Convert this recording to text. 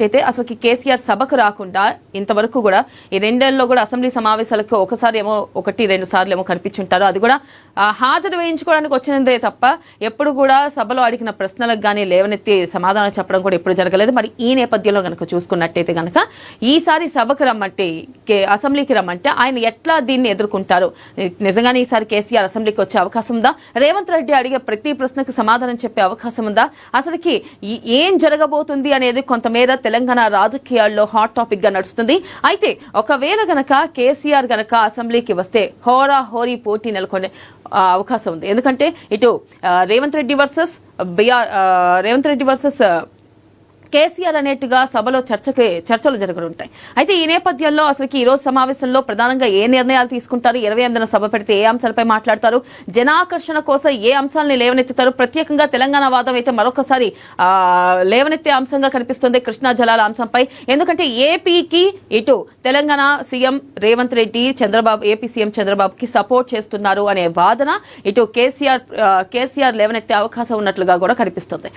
అయితే అసలు కేసీఆర్ సభకు రాకుండా ఇంతవరకు కూడా ఈ రెండేళ్లలో కూడా అసెంబ్లీ సమావేశాలకు ఒకసారి ఏమో 1-2 సార్లు ఏమో కనిపించుంటారు. అది కూడా హాజరు వేయించుకోవడానికి వచ్చినదే తప్ప ఎప్పుడు కూడా సభలో అడిగిన ప్రశ్నలకు గానీ లేవనెత్తి సమాధానం చెప్పడం కూడా ఎప్పుడు జరగలేదు. మరి ఈ నేపథ్యంలో గనక చూసుకున్నట్టయితే గనక ఈసారి సభకు రమ్మంటే అసెంబ్లీకి రమ్మంటే ఆయన ఎట్లా దీన్ని ఎదుర్కొంటారు? నిజంగానే ఈసారి కేసీఆర్ అసెంబ్లీకి వచ్చే అవకాశం ఉందా? రేవంత్ రెడ్డి అడిగే ప్రతి ప్రశ్నకు సమాధానం చెప్పే అవకాశం ఉందా? అసలుకి ఏం జరగబోతుంది అనేది కొంతమేర తెలంగాణ రాజకీయాల్లో హాట్ టాపిక్ గా నడుస్తుంది. అయితే ఒకవేళ గనక కేసీఆర్ గనక అసెంబ్లీకి వస్తే హోరీ పోటీ నెలకొనే అవకాశం ఉంది. ఎందుకంటే ఇటు రేవంత్ రెడ్డి వర్సెస్ కేసీఆర్ అనేట్టుగా సభలో చర్చలు జరగనుంటాయి. అయితే ఈ నేపథ్యంలో అసలు ఈ రోజు సమావేశంలో ప్రధానంగా ఏ నిర్ణయాలు తీసుకుంటారు, 28న సభ పెడితే ఏ అంశాలపై మాట్లాడతారు, జనాకర్షణ కోసం ఏ అంశాలని లేవనెత్తుతారు, ప్రత్యేకంగా తెలంగాణ వాదం అయితే మరొకసారి లేవనెత్తే అంశంగా కనిపిస్తుంది కృష్ణా జలాల అంశంపై. ఎందుకంటే ఏపీకి ఇటు Telangana CM Revanth Reddy AP CM చంద్రబాబుకి సపోర్ట్ చేస్తున్నారు అనే వాదన ఇటు కేసీఆర్ లేవనెత్తే అవకాశం ఉన్నట్లుగా కూడా కనిపిస్తుంది.